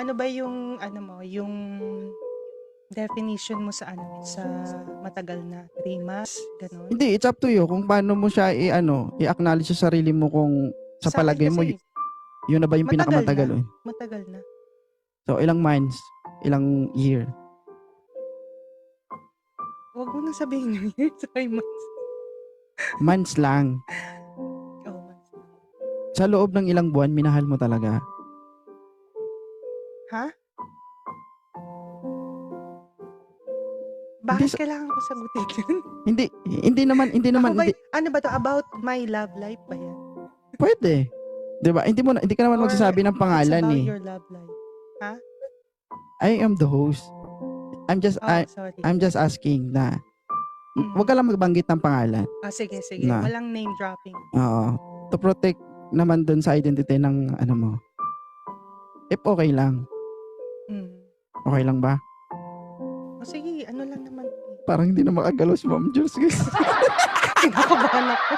Ano ba yung ano mo, yung definition mo sa ano, sa matagal na 3 months, gano'n? Hindi, it's up to you kung paano mo siya i-acknowledge sa sarili mo kung sa Sa akin palagay mo kasi yun na ba yung matagal na, pinakamatagal. matagal na. So, ilang months, ilang year. Huwag mo nang sabihin yung years, 3 months. Months lang. Oo, months lang. Sa loob ng ilang buwan, minahal mo talaga. Ha? Hindi, Bakit kailangan ko sagutin yun? hindi naman, Ako ba, hindi, ano ba to? About my love life ba yan? pwede. 'Di ba? Hindi ka naman Or magsasabi ng it's pangalan about eh. your love life? Ha? I am the host. Oh, sorry. I'm just asking na wag Mm. ka lang magbanggit ng pangalan Sige, sige. na Walang name dropping. oo, to protect naman dun sa identity ng ano mo. If okay lang. Mm. Okay lang ba? O sige, ano lang naman. Parang hindi na makagalaw si Ma'am Jules. Kinakabahan ako.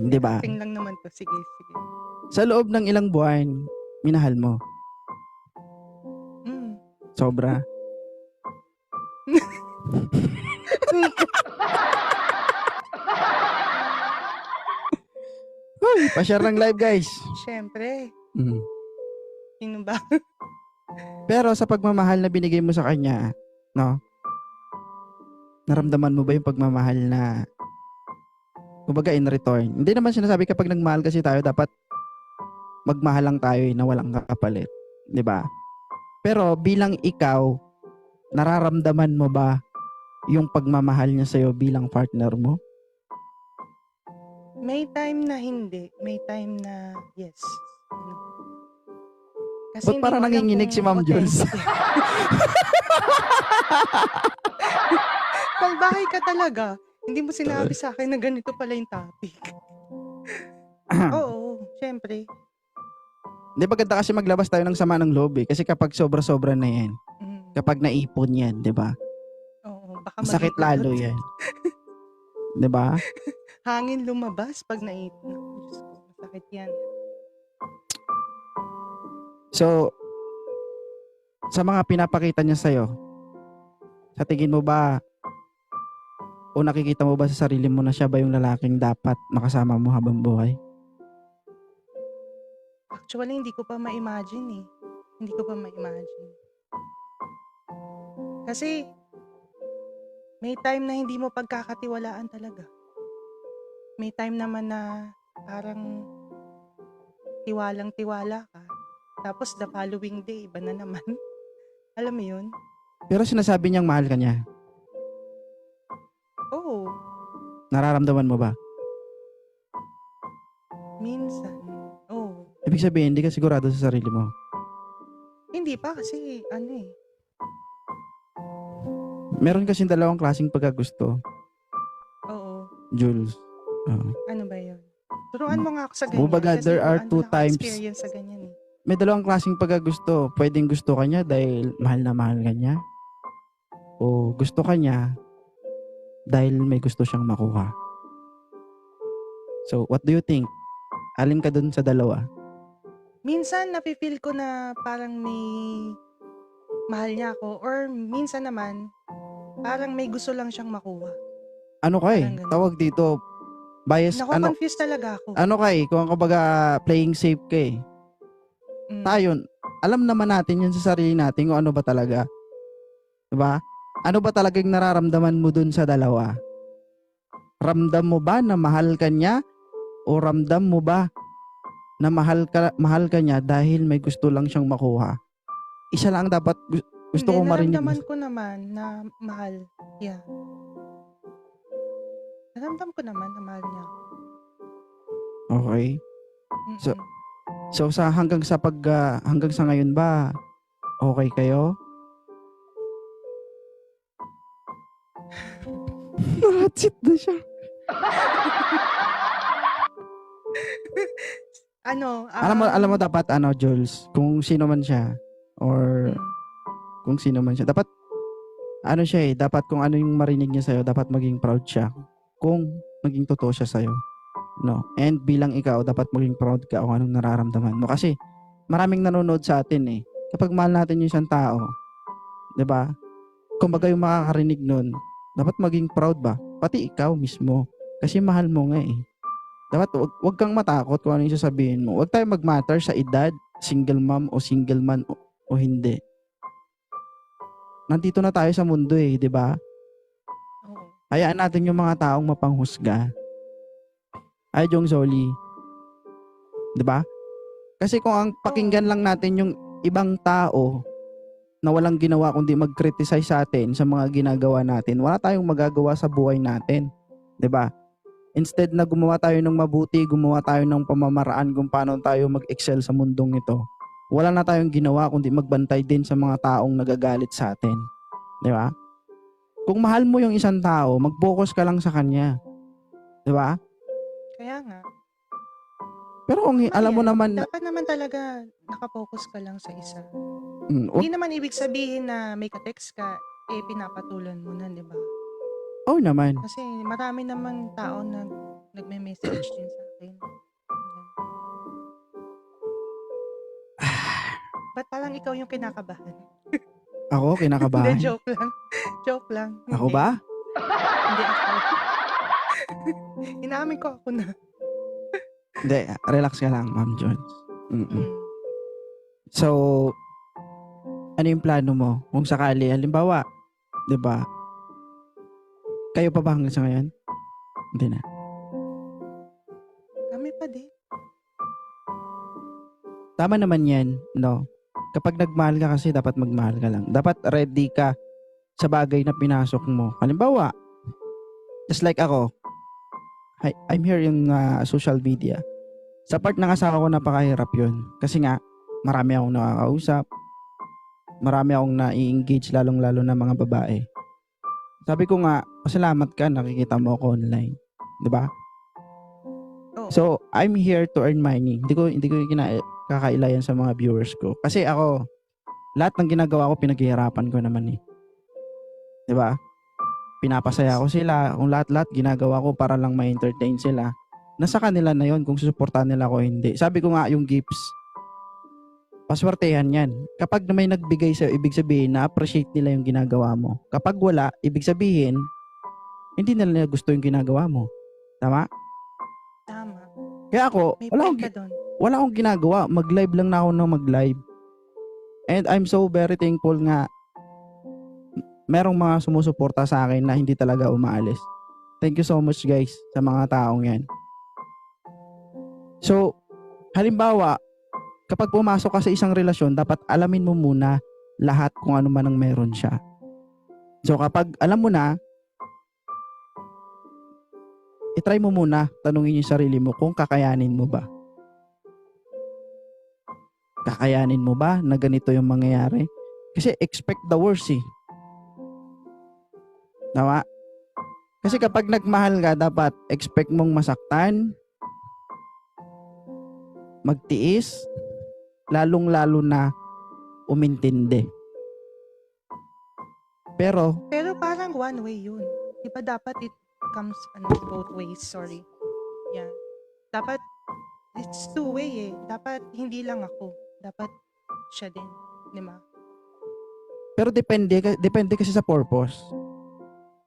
Di ba? Acting lang naman to. Sige, sige. Sa loob ng ilang buwan, minahal mo. Mm. Sobra. Hoy, pa-share ng live guys. Siyempre. Mm. Sino ba? Pero sa pagmamahal na binigay mo sa kanya, no? Naramdaman mo ba yung pagmamahal na kumbaga in return? Hindi naman sinasabi kapag nagmahal kasi tayo dapat magmahal lang tayo na walang kapalit, 'di ba? Pero bilang ikaw, nararamdaman mo ba yung pagmamahal niya sa'yo bilang partner mo? May time na hindi. May time na yes. Ano? Kasi Ba't hindi parang ko alam nanginginig kung si Ma'am Jules? authentic. Salbahe ka talaga. Hindi mo sinabi sa akin na ganito pala yung topic. Oo, syempre. Hindi maganda kasi maglabas tayo ng sama ng loob eh. Kasi kapag sobra-sobra na yan, Mm. kapag naipon yan, 'di ba? Oo, baka Masakit maging lalo utot. yan. 'Di ba? Hangin lumabas pag naipon. Naku, Diyos ko, masakit yan. So, sa mga pinapakita niya sa'yo, sa tingin mo ba o nakikita mo ba sa sarili mo na siya ba yung lalaking dapat makasama mo habang buhay? Actually, hindi ko pa ma-imagine eh. Hindi ko pa ma-imagine. Kasi, may time na hindi mo pagkakatiwalaan talaga. May time naman na parang tiwalang-tiwala ka. Tapos the following day, iba na naman. Alam mo yun? Pero sinasabi niyang mahal ka niya. Oo, Nararamdaman mo ba? minsan. Oo. Ibig sabihin, hindi ka sigurado sa sarili mo. Hindi pa kasi, ano eh. Meron kasing dalawang klaseng pagkagusto, Oo. Jules. Ano ba yun? Turuan mo nga ako sa ganyan. Kumbaga, Kasi there are two wala akong times. experience sa ganyan eh. May dalawang klaseng pagkagusto. Pwedeng gusto ka niya dahil mahal na mahal ka niya. O gusto ka niya dahil may gusto siyang makuha. So, what do you think? Alin ka dun sa dalawa? Minsan, napipil ko na parang may mahal niya ako. Or minsan naman, parang may gusto lang siyang makuha. Ano ka eh? Parang ganun. Tawag dito, bias, Nako-confuse talaga ako. ano ka eh? Kung kumbaga playing safe ka eh. Mm. Tayo, alam naman natin yun sa sarili natin kung ano ba talaga. Diba? Ano ba talagang nararamdaman mo dun sa dalawa? Ramdam mo ba na mahal ka niya? O ramdam mo ba na mahal ka niya dahil may gusto lang siyang makuha? Isa lang dapat gusto Hindi, kong marinig. naramdaman ko naman na mahal. Yeah. Naramdam ko naman na mahal niya ako. Okay. Mm-mm. So sa hanggang sa ngayon ba okay kayo? Nakatsit na siya. Ano? Alam mo dapat Jules, kung sino man siya or kung sino man siya, dapat ano siya dapat kung ano yung marinig niya sa'yo, dapat maging proud siya kung maging totoo siya sa'yo. no? And bilang ikaw, dapat maging proud ka kung anong nararamdaman mo. Kasi maraming nanonood sa atin eh. Kapag mahal natin yung isang tao, 'di ba? Kumbaga yung makakarinig nun, dapat maging proud ba? Pati ikaw mismo. Kasi mahal mo nga eh. Dapat wag kang matakot kung ano yung sasabihin mo. Wag tayo mag-matter sa edad, single mom o single man o hindi. Nandito na tayo sa mundo eh, di ba? Oo. Hayaan natin yung mga taong mapanghusga. Ay, Jong Zoli. Di ba? Kasi kung ang pakinggan lang natin yung ibang tao na walang ginawa kundi mag-criticize sa atin sa mga ginagawa natin, wala tayong magagawa sa buhay natin. 'Di ba? Instead na gumawa tayo ng mabuti, gumawa tayo ng pamamaraan kung paano tayo mag-excel sa mundong ito. Wala na tayong ginawa kundi magbantay din sa mga taong nagagalit sa atin. 'Di ba? Kung mahal mo yung isang tao, mag-focus ka lang sa kanya. 'Di ba? Kaya nga. Pero kung alam mo Ayan, naman, dapat naman talaga nakapokus ka lang sa isa. wag, Hindi naman ibig sabihin na may ka-text ka, eh pinapatulan mo na, di ba? oh naman. Kasi marami namang tao na nagme-message din sa akin. Ayan. Ba't parang ikaw yung kinakabahan? Ako, Hindi, kinakabahan. joke lang. Joke lang. Ako Hindi. ba? Hindi ako. Inamin ko ako na. Hindi, relax ka lang, Ma'am Jones. Mm-mm. Mm. So, ano yung plano mo? Kung sakali, halimbawa, 'di ba? Kayo pa ba hanggang sa ngayon? Hindi na. Kami pa din. Tama naman 'yan, no? Kapag nagmahal ka kasi dapat magmahal ka lang. Dapat ready ka sa bagay na pinasok mo. Halimbawa, just like ako, I'm here yung social media. Sa part ng asawa ko, napakahirap yun. Kasi nga, marami akong nakakausap, marami akong nai-engage, lalong-lalo na mga babae. Sabi ko nga, pasalamat ka, nakikita mo ako online. 'Di ba? Oo. So, I'm here to earn money. Hindi ko kakailayan sa mga viewers ko. Kasi ako, lahat ng ginagawa ko, pinaghihirapan ko naman eh. 'Di ba? Pinapasaya ko sila. Kung lahat-lahat ginagawa ko para lang ma-entertain sila. Nasa kanila na yon kung susuportahan nila ako o hindi. Sabi ko nga, yung gifts, paswertehan yan. Kapag may nagbigay sa'yo, ibig sabihin na-appreciate nila yung ginagawa mo. Kapag wala, ibig sabihin, hindi nila gusto yung ginagawa mo. Tama? Tama. Kaya ako, May wala point akong, ka doon. wala akong ginagawa. Mag-live lang na ako ng mag-live. And I'm so very thankful nga merong mga sumusuporta sa akin na hindi talaga umaalis. Thank you so much guys sa mga taong yan. So, halimbawa, kapag pumasok ka sa isang relasyon, dapat alamin mo muna lahat kung ano man ang meron siya. So, kapag alam mo na, itry mo muna, tanungin yung sarili mo kung kakayanin mo ba. Kakayanin mo ba na ganito yung mangyayari? Kasi expect the worst eh. Tama? Kasi kapag nagmahal ka, dapat expect mong masaktan, magtiis, lalong-lalo na umintindi. Pero, Parang one way yun. Di ba dapat it comes both ways, sorry. Yan. Dapat it's two way eh. Dapat hindi lang ako. Dapat siya din. Di ba? pero depende kasi sa purpose.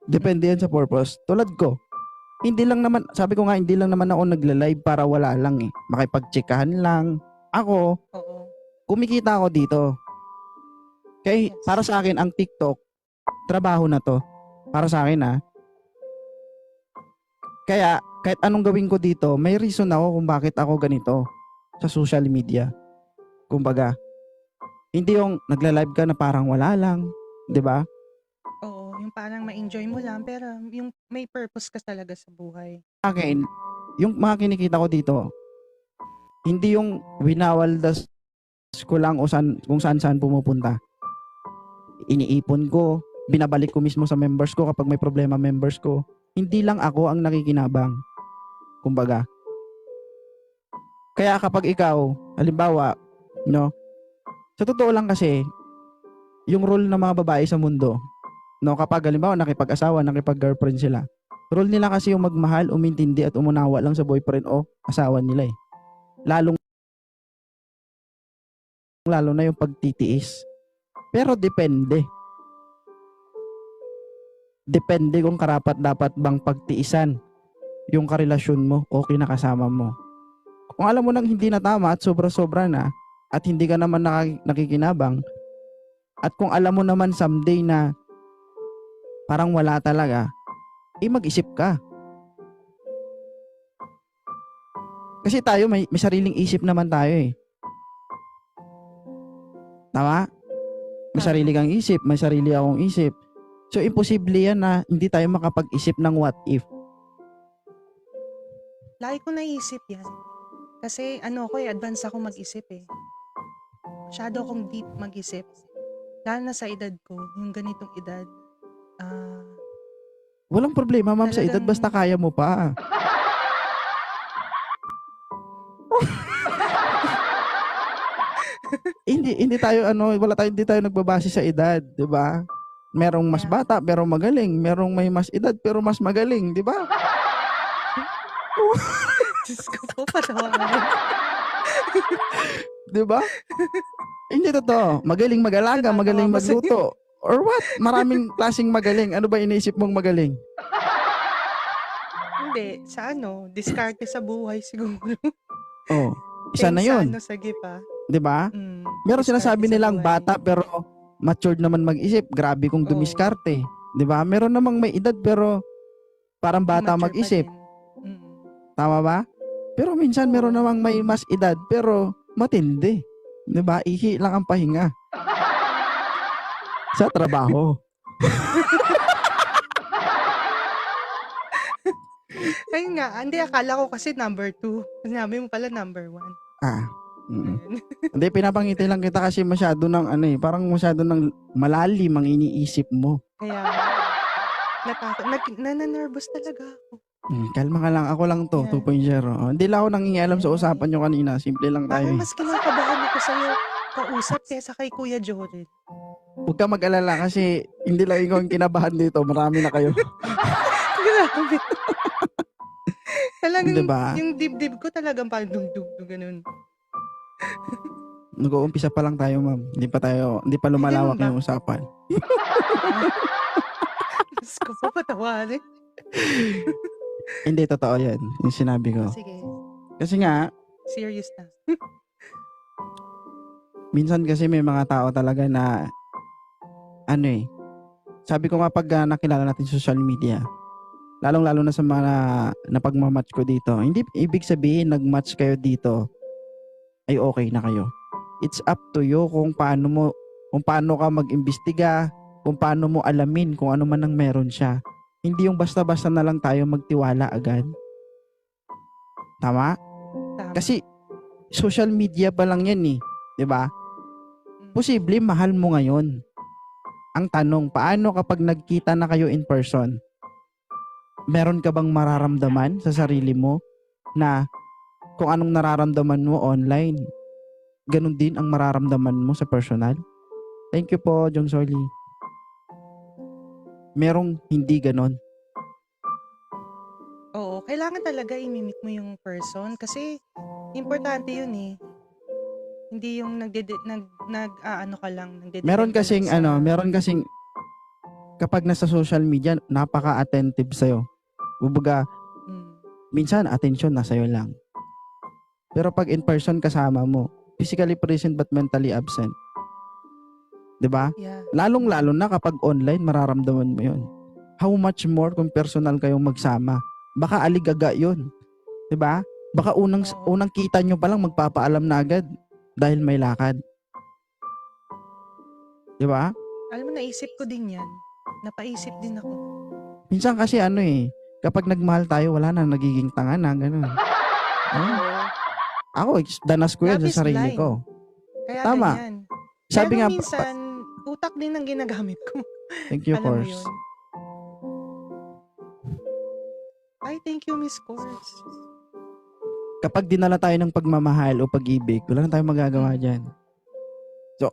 Depende yan sa purpose. Tulad ko, hindi lang naman, sabi ko nga, hindi lang naman ako nagla-live para wala lang eh. Makipagtsikahan lang. Ako, Oo. kumikita ako dito. Kaya Yes. para sa akin, ang TikTok, trabaho na to. Para sa akin Kaya, kahit anong gawin ko dito, may reason ako kung bakit ako ganito sa social media. Kumbaga, hindi yung nagla-live ka na parang wala lang. 'Di ba? Oo. Yung parang ma-enjoy mo lang, pero yung may purpose ka talaga sa buhay. Sa akin, yung mga kinikita ko dito, hindi yung winawaldas ko lang o kung saan pumupunta. Iniipon ko, binabalik ko mismo sa members ko kapag may problema members ko. Hindi lang ako ang nakikinabang. Kumbaga. Kaya kapag ikaw, halimbawa, no, sa totoo lang kasi, yung role ng mga babae sa mundo, no, kapag halimbawa nakipag-asawa, nakipag-girlfriend sila, Role nila kasi yung magmahal, umintindi at umunawa lang sa boyfriend o asawa nila eh. Lalong lalo na yung pagtitiis. Pero depende. Depende kung karapat dapat bang pagtiisan yung karelasyon mo o kinakasama mo. Kung alam mo nang hindi na tama at sobra-sobra na at hindi ka naman nakikinabang at kung alam mo naman someday na parang wala talaga, mag-isip ka. Kasi tayo may sariling isip naman tayo eh. Tama? May Tama. sarili kang isip, may sarili akong isip. So, imposible yan na hindi tayo makapag-isip ng what if. Lagi ko naisip yan. Kasi advance ako mag-isip eh. Masyado akong deep mag-isip. Lalo na sa edad ko, yung ganitong edad. Walang problema, ma'am, sa edad Talagang- basta kaya mo pa. hindi tayo hindi tayo nagbabase sa edad, 'di ba? Merong mas Yeah. bata pero magaling, merong may mas edad pero mas magaling, 'di ba? Diyos ko po, patawarin. 'Di ba? Hindi totoo. Magaling mag-alaga, Natatawa magaling ko sa'yo. magluto. Or what? Maraming klaseng magaling. Ano ba iniisip mong magaling? Hindi, sa diskarte sa buhay siguro. Oh, isa na 'yon, Sige pa. 'di ba? Meron Diskarte sinasabi sa nilang buhay. bata pero matured naman mag-isip. Grabe kung Oo. dumiskarte, 'di ba? Meron namang may edad pero parang bata Mature pa mag-isip. din. Tama ba? Pero minsan Oo. meron namang may mas edad pero matindi. 'Di ba? Ihi lang ang pahinga. Sa trabaho. Ayun nga, hindi akala ko kasi number 2. Sinabi mo pala number 1. Hindi, pinapangiti lang kita kasi masyado ng parang masyado ng malalim ang iniisip mo. Kaya, nananervous talaga ako. Kalma ka lang. Ako lang to, Yeah. 2.0. Hindi lang ako nangingialam sa Yeah. usapan nyo kanina. Simple lang tayo. Parang mas kinakabahan ako sa'yo kausap kesa kay Kuya Jorel. Huwag ka mag-alala kasi hindi lang ikaw ang kinabahan dito. Marami na kayo. Grabe. Talagang Diba? yung dibdib ko talagang parang dugdug ganun. Nag-uumpisa pa lang tayo, ma'am. Hindi pa lumalawak ganun ba? yung usapan. Diyos ko po, patawarin. Hindi, totoo yan. Yung sinabi ko. Sige, Kasi nga, serious na. minsan kasi may mga tao talaga na sabi ko nga pag nakilala natin sa social media, lalong-lalo na sa mga napagmamatch ko dito, hindi ibig sabihin nag-match kayo dito ay okay na kayo. It's up to you kung paano ka mag-imbestiga, kung paano mo alamin kung ano man ang meron siya. Hindi yung basta-basta na lang tayo magtiwala agad. Tama? Tama. Kasi social media pa lang yan eh. 'Di ba? Posible mahal mo ngayon. Ang tanong, paano kapag nagkita na kayo in person? Meron ka bang mararamdaman sa sarili mo na kung anong nararamdaman mo online, ganun din ang mararamdaman mo sa personal? Thank you po, John Soli. Merong hindi ganon. Oo, kailangan talaga i-mimic mo yung person kasi importante yun eh. Hindi yung ka lang, Meron ka lang kasing kapag nasa social media, napaka-attentive sa'yo. Kumbaga, minsan attention na sa'yo lang. Pero pag in person kasama mo, physically present but mentally absent. 'Di ba? Yeah. Lalong-lalo na kapag online, mararamdaman mo 'yon. How much more kung personal kayong magsama? Baka aligaga 'yon. 'Di ba? Baka unang kita nyo pa lang magpapaalam na agad dahil may lakad. 'Di ba? Alam mo, naisip ko din yan. Napaisip din ako. Minsan kasi kapag nagmahal tayo, wala na, nagiging tanga na, gano'n. Ako, danas ko yan Love is sa sarili blind. ko. Kaya Tama. ganyan. Sabi Pero nga, minsan, utak din ang ginagamit ko. thank you, Alam mo Kors. yun? Ay, thank you, Miss Kors. Kapag dinala tayo ng pagmamahal o pag-ibig, wala na tayong magagawa dyan. So,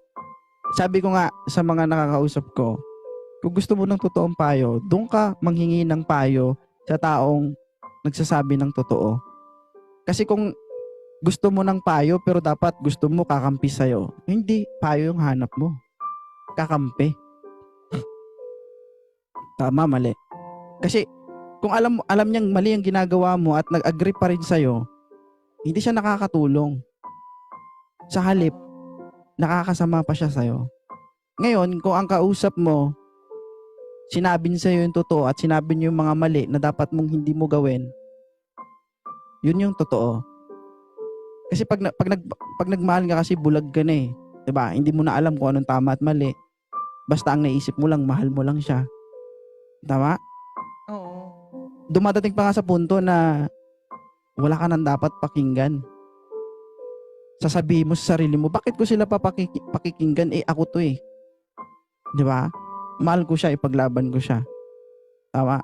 sabi ko nga sa mga nakakausap ko, kung gusto mo ng totoong payo, doon ka manghingi ng payo sa taong nagsasabi ng totoo. Kasi kung gusto mo ng payo pero dapat gusto mo kakampi sa'yo, hindi payo yung hanap mo. Kakampi. Tama, mali. Kasi kung alam niyang mali ang ginagawa mo at nag-agree pa rin sa'yo, hindi siya nakakatulong. Sa halip, Oo. nakakasama pa siya sa'yo. Ngayon, kung ang kausap mo, sinabi niya sa'yo yung totoo at sinabi niyo yung mga mali na dapat mong hindi mo gawin, yun yung totoo. Kasi pag nagmahal ka kasi bulag ka na eh. 'Di ba? Hindi mo na alam kung anong tama at mali. Basta ang naisip mo lang, mahal mo lang siya. Tama? Oo. Dumadating pa nga sa punto na wala ka nang dapat pakinggan. Sasabihin mo sa sarili mo, bakit ko sila pakikinggan? Eh, ako to eh. 'Di ba? Mahal ko siya, ipaglaban ko siya. Tama?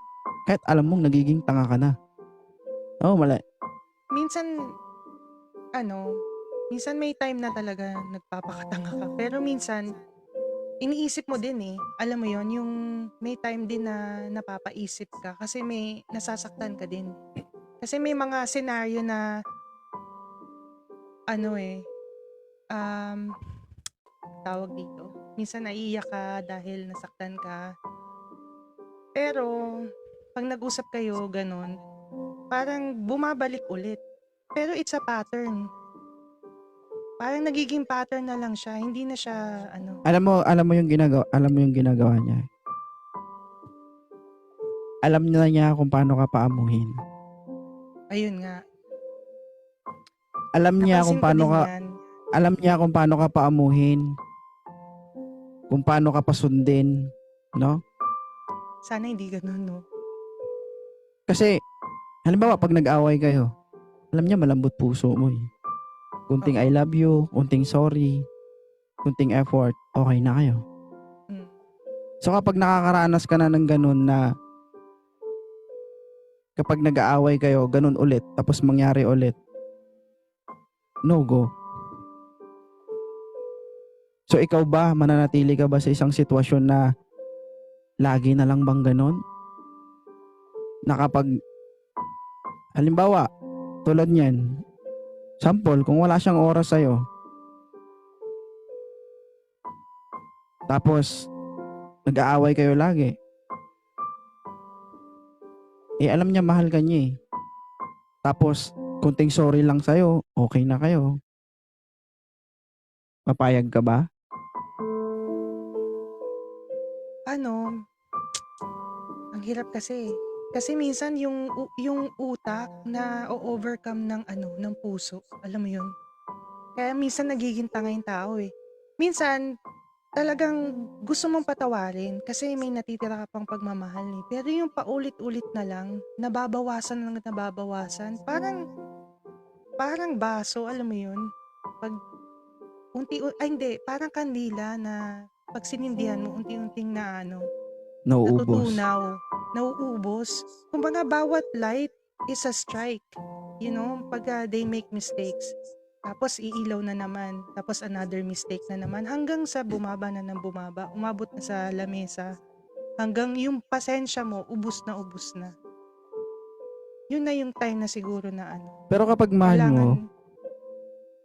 Kahit alam mong nagiging tanga ka na. Oo, mali. Minsan, minsan may time na talaga nagpapakatanga ka. Pero minsan, iniisip mo din eh. Alam mo yon, yung may time din na napapaisip ka kasi may nasasaktan ka din. Kasi may mga senaryo na um, tawag dito. Minsan naiiyak ka dahil nasaktan ka. Pero pag nag-usap kayo ganun, parang bumabalik ulit. Pero it's a pattern. Parang nagiging pattern na lang siya. Hindi na siya Alam mo yung ginagawa niya. Alam niya kung paano ka paamuhin. ayun nga. Alam niya kung Napansin ko paano din ka yan. alam niya kung paano ka paamuhin, kung paano ka pasundin, no? Sana hindi ganun, no? Kasi halimbawa pag nag-away kayo, alam niya malambot puso mo eh. Kunting I Oo. love you, kunting sorry, kunting effort, okay na kayo. Mm. So kapag nakakaranas ka na ng ganun na kapag nag-aaway kayo, ganun ulit, tapos mangyari ulit, no go. So ikaw ba, mananatili ka ba sa isang sitwasyon na lagi na lang bang ganun? Na kapag, halimbawa, tulad niyan, sample, kung wala siyang oras sa'yo, tapos nag-aaway kayo lagi, eh alam niya mahal ka niya eh. Tapos, kunting sorry lang sa'yo, okay na kayo. Papayag ka ba? Ano, ang hirap kasi. Kasi minsan yung utak na o-overcome ng puso. Alam mo yun? Kaya minsan nagiging tanga yung tao eh. Minsan, talagang gusto mong patawarin kasi may natitira ka pang pagmamahal eh. Pero yung paulit-ulit na lang, nababawasan lang at nababawasan, parang baso, alam mo yun? Pag hindi, parang kandila na pag sinindihan mo, unti-unting Nauubos. natutunaw, nauubos. Kumbaga, bawat light is a strike. You know, pag they make mistakes. Tapos iilaw na naman. Tapos another mistake na naman. Hanggang sa bumaba na ng bumaba. Umabot na sa lamesa. Hanggang yung pasensya mo, ubus na ubus na. Yun na yung time na siguro na Pero kapag mahal mo, kailangan,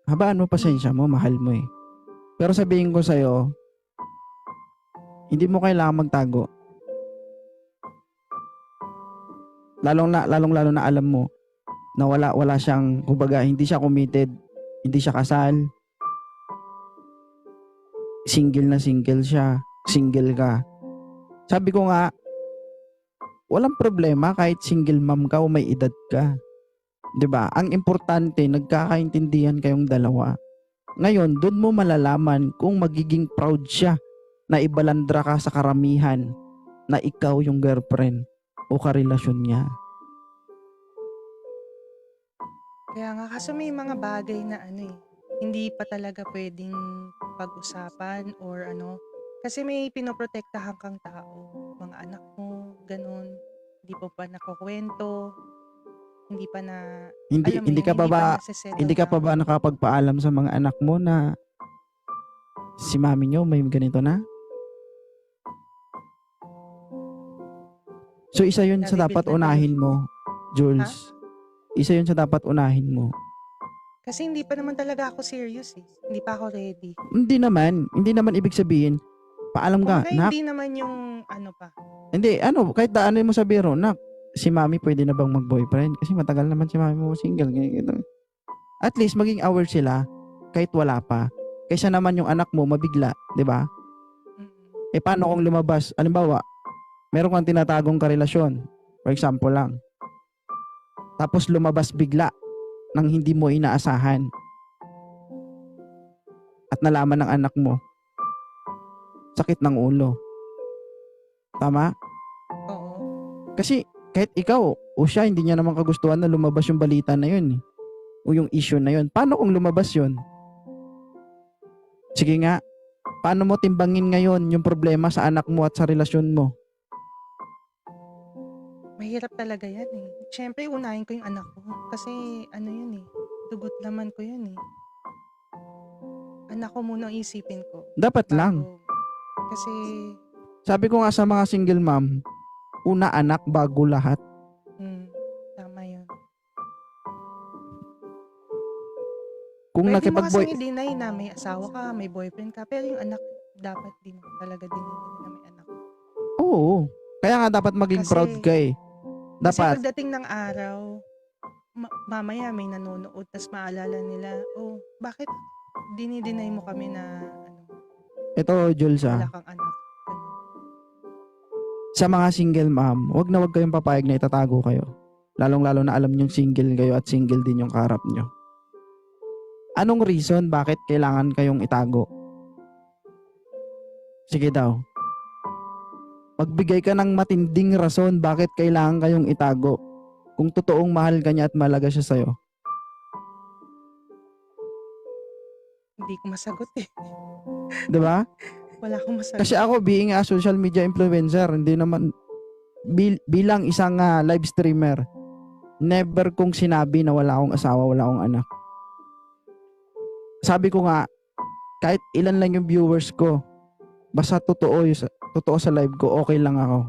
habaan mo mm, pasensya mo, mahal mo eh. Pero sabihin ko sa'yo, hindi mo kailangan magtago. Lalong-lalo na alam mo na wala siyang, kumbaga, hindi siya committed, hindi siya kasal, single na single siya, single ka. Sabi ko nga, walang problema kahit single mom ka o may edad ka. 'Di ba? Ang importante, nagkakaintindihan kayong dalawa. Ngayon, doon mo malalaman kung magiging proud siya na ibalandra ka sa karamihan na ikaw yung girlfriend o karelasyon niya. kaya nga, kaso may mga bagay na hindi pa talaga pwedeng pag-usapan or kasi may pinoprotektahan kang tao, mga anak mo, ganun, hindi pa nakukwento, hindi pa na, Hindi alam mo hindi yun, ka pa hindi pa ba hindi nasa-settle ka pa ba down. nakapagpaalam sa mga anak mo na si mami niyo may ganito na? So, isa yun sa Na-rebuild dapat na tayo. unahin mo, Ha? Jules. Isa yun sa dapat unahin mo. Kasi hindi pa naman talaga ako serious eh. Hindi pa ako ready. Hindi naman ibig sabihin, paalam ka, Kumbaga nak, hindi naman yung ano pa. hindi, kahit daanin mo sa biro, nak, si mami pwede na bang mag-boyfriend? Kasi matagal naman si mami mo single. Ganyan. At least, maging aware sila, kahit wala pa. Kaysa naman yung anak mo, mabigla, di ba? Mm. Paano kung lumabas? Halimbawa, meron kang tinatagong karelasyon. For example lang. Tapos lumabas bigla nang hindi mo inaasahan. At nalaman ng anak mo, sakit ng ulo. Tama? Oo. Kasi kahit ikaw o siya, hindi niya naman kagustuhan na lumabas yung balita na yun. O yung issue na yun. Paano kung lumabas yun? Sige nga, paano mo timbangin ngayon yung problema sa anak mo at sa relasyon mo? Mahirap talaga yan eh. Siyempre, unahin ko yung anak ko. Kasi ano yun eh. Dugot laman ko yun eh. Anak ko muna ang isipin ko. Dapat lang. Kasi, Sabi ko nga sa mga single mom, una anak bago lahat. tama yun. Kung Pwede mo nakipag-boy... kasing i-deny na may asawa ka, may boyfriend ka, pero yung anak, dapat din talaga dininin na may anak. Oo. Kaya nga dapat maging Kasi- proud ka eh. Kasi Dapat. pagdating ng araw, mamaya may nanonood, tas maalala nila, oh, bakit dinideny mo kami na Ito, Jules wala kang anak? Ganun. sa mga single mom, wag na wag kayong papayag na itatago kayo. Lalong-lalo na alam nyong single kayo at single din yung kaharap nyo. Anong reason bakit kailangan kayong itago? Sige daw. Magbigay ka ng matinding rason bakit kailangan kayong itago. Kung totoong mahal ka niya at malaga siya sa'yo. Hindi ko masagot eh. Diba? Wala akong masagot. Kasi ako being a social media influencer, hindi naman bilang isang live streamer, never kong sinabi na wala akong asawa, wala akong anak. Sabi ko nga, kahit ilan lang yung viewers ko, basta totoo sa live ko, okay lang ako.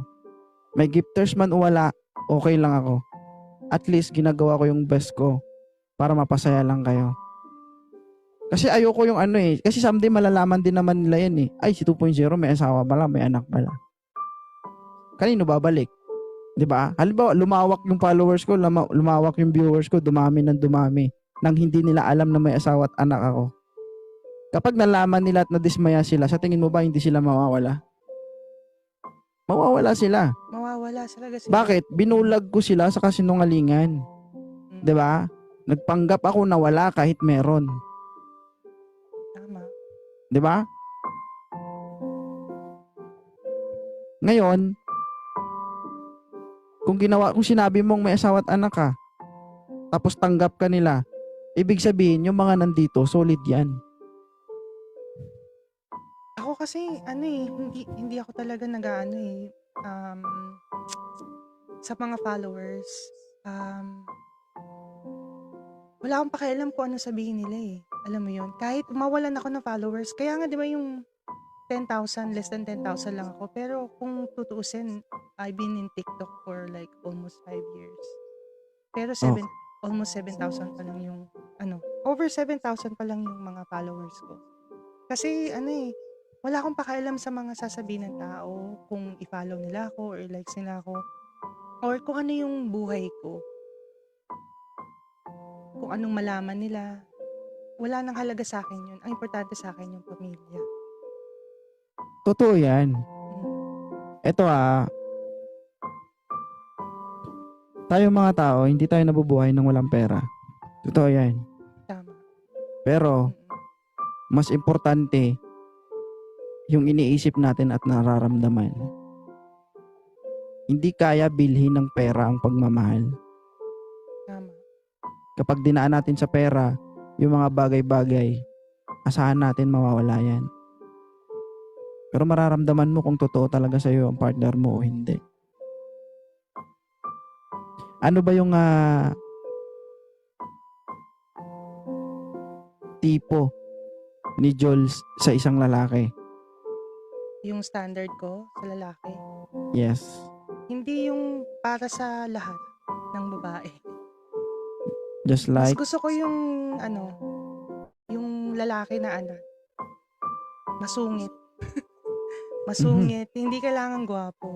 May gifters man o wala, okay lang ako. At least ginagawa ko yung best ko para mapasaya lang kayo. Kasi ayoko yung kasi someday malalaman din naman nila yan eh. Ay, si 2.0 may asawa pala, may anak pala. Kanino babalik? 'Di ba? Halimbawa, lumawak yung followers ko, lumawak yung viewers ko, dumami ng dumami nang hindi nila alam na may asawa at anak ako. Kapag nalaman nila at nadismaya sila, sa tingin mo ba hindi sila mawawala? Mawawala sila. Mawawala talaga sila. Bakit? Binulag ko sila sa kasinungalingan. 'Di ba? Nagpanggap ako na wala kahit meron. Tama. 'Di ba? Ngayon, kung sinabi mong may asawa at anak ka, tapos tanggap ka nila, ibig sabihin yung mga nandito, solid yan. Ako kasi, hindi ako talaga sa mga followers, wala akong pakialam kung ano sabihin nila eh. Alam mo yun? Kahit mawalan ako ng followers, kaya nga di ba yung 10,000, less than 10,000 lang ako. Pero kung tutuusin, I've been in TikTok for like almost 5 years. Pero almost 7,000 pa lang yung, over 7,000 pa lang yung mga followers ko. Kasi wala akong pakialam sa mga sasabihin ng tao, kung i-follow nila ako or likes nila ako, or kung ano yung buhay ko. Kung anong malaman nila, wala nang halaga sa akin yun. Ang importante sa akin yung pamilya. Totoo yan. Ito tayo mga tao, hindi tayo nabubuhay ng walang pera. Totoo yan. Tama. Pero, mas importante, yung iniisip natin at nararamdaman. Hindi kaya bilhin ng pera ang pagmamahal. Tama. Kapag dinaan natin sa pera, yung mga bagay-bagay, asahan natin mawawala yan. Pero mararamdaman mo kung totoo talaga sa'yo ang partner mo o hindi. Ano ba yung tipo ni Jules sa isang lalaki? Yung standard ko sa lalaki, Yes. Hindi yung para sa lahat ng babae. Just Mas like, gusto ko yung yung lalaki na masungit. mhm. Masungit, hindi kailangan gwapo.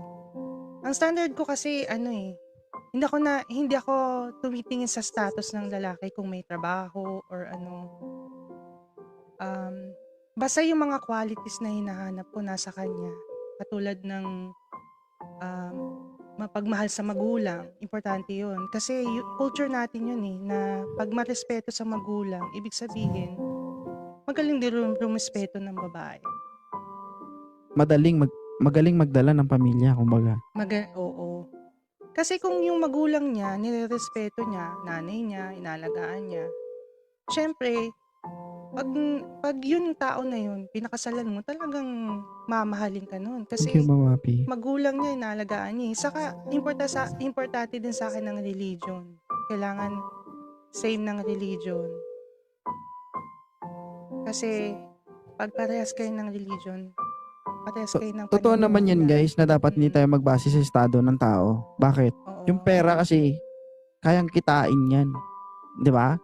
Ang standard ko kasi hindi ako tumitingin sa status ng lalaki kung may trabaho or Um, basta yung mga qualities na hinahanap ko nasa kanya. Katulad ng um, mapagmahal sa magulang, importante yun. Kasi culture natin yun na pag marespeto sa magulang, ibig sabihin, magaling din rumespeto ng babae. Magaling magdala ng pamilya, kumbaga. Oo. Kasi kung yung magulang niya, nirerespeto niya, nanay niya, inalagaan niya, syempre, pag, pag yun tao na yun, pinakasalan mo, talagang mamahalin ka nun. Thank you, Kasi Mama Pi. magulang niya, inalagaan niya. Saka, importante din sa akin ng religion. Kailangan same ng religion. Kasi, pag parehas kayo ng religion, parehas kayo ng Totoo naman yan, pananampalataya. guys, na dapat hindi tayo magbase sa estado ng tao. Bakit? Yung Oo. pera kasi, kayang kitain yan. Di ba?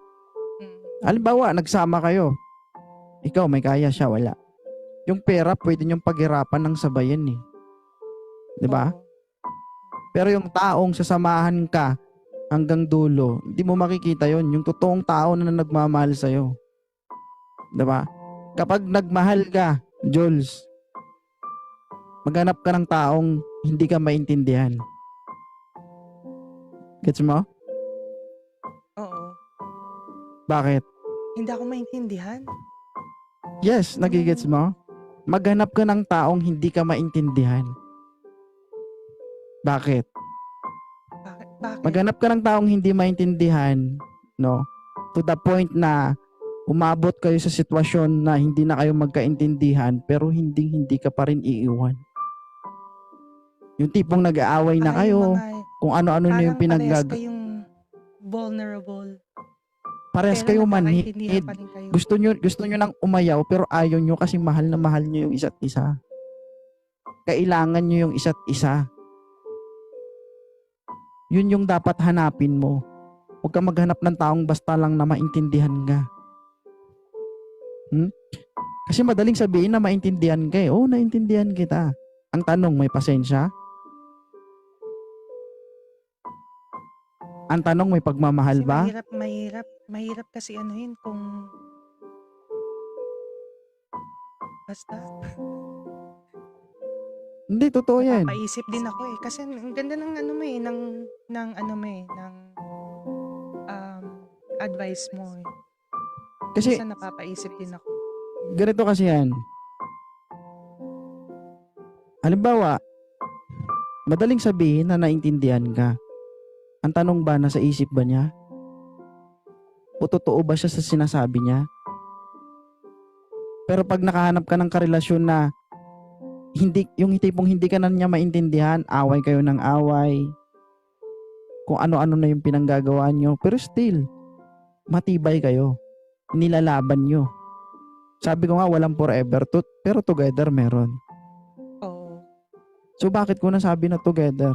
Mm. Halimbawa, nagsama kayo. Ikaw, may kaya siya, wala. Yung pera, pwede niyong paghirapan ng sabayan eh. Di ba? Oo. Pero yung taong sasamahan ka hanggang dulo, hindi mo makikita yon. Yung totoong tao na nagmamahal sa'yo. Di ba? Kapag nagmahal ka, Jules, maghanap ka ng taong hindi ka maintindihan. Gets mo? Oo. Bakit? Hindi ako maintindihan. Yes, nagigets mo? Maghanap ka ng taong hindi ka maintindihan. Bakit? Bakit? Maghanap ka ng taong hindi maintindihan, no? To the point na umabot kayo sa sitwasyon na hindi na kayo magkaintindihan pero hindi ka pa rin iiwan. Yung tipong nag-aaway na Yung kayo, mga, kung ano-ano na yung parang parehas kayong vulnerable. parehas Pero kayo nagkakaintindihan manhid. pa rin kayo. Gusto nyo nang umayaw pero ayaw nyo kasi mahal na mahal nyo yung isa't isa. Kailangan nyo yung isa't isa. Yun yung dapat hanapin mo. Huwag ka maghanap ng taong basta lang na maintindihan ka. Kasi madaling sabihin na maintindihan ka eh. Oo, naintindihan kita. Ang tanong, may pasensya? Ang tanong, may pagmamahal Kasi ba? mahirap kasi kung basta Hindi, totoo yan. napapaisip din ako kasi ang ganda ng advice mo eh. Kasi, Minsan napapaisip din ako. ganito kasi yan. Halimbawa, madaling sabihin na naintindihan ka. Ang tanong ba, nasa isip ba niya? O totoo ba siya sa sinasabi niya? Pero pag nakahanap ka ng karelasyon na yung tipong hindi ka na niya maintindihan, away kayo ng away, kung ano-ano na yung pinanggagawa nyo, pero still, matibay kayo. Nilalaban nyo. Sabi ko nga, walang forever, pero together meron. Oo. So bakit ko nasabi na together?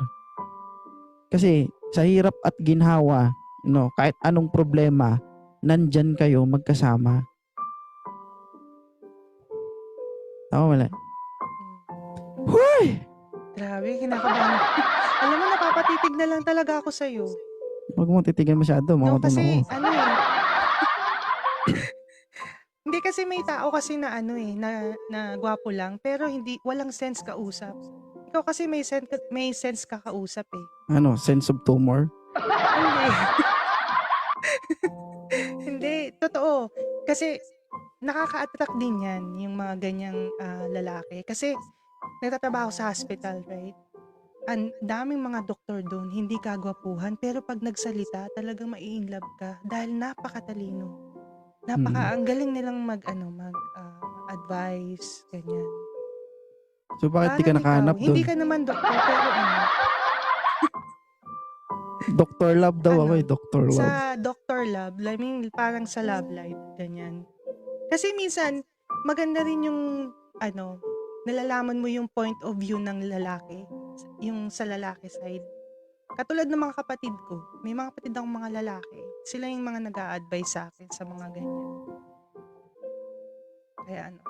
Kasi sa hirap at ginhawa, no, kahit anong problema, nandyan kayo magkasama. Tama wala? Huy! Grabe, kinakabahan. Alam mo, napapatitig na lang talaga ako sa'yo. Huwag mo titigan masyado, No, makaton kasi ako. Hindi kasi may tao kasi na na gwapo lang pero walang sense kausap. Ikaw kasi may sense ka kausap eh. Ano, sense of tumor? Hindi. Hindi, totoo. Kasi nakaka-attract din yan, yung mga ganyang lalaki. Kasi nagtatrabaho sa hospital, right? Ang daming mga doktor doon, hindi kagwapuhan, pero pag nagsalita, talagang mai-inlove ka dahil napakatalino. Ang galing nilang advice, ganyan. So bakit di ka Parang ikaw, nakahanap hindi doon? ka naman doktor, pero Dr. Love daw ako eh, Dr. Love. sa doctor lab, I mean, parang sa love life, ganyan. Kasi minsan, maganda rin yung, nalalaman mo yung point of view ng lalaki yung sa lalaki side. Katulad ng mga kapatid ko, may mga kapatid akong mga lalaki. Sila yung mga nag-a-advise sa akin sa mga ganyan. Kaya ano,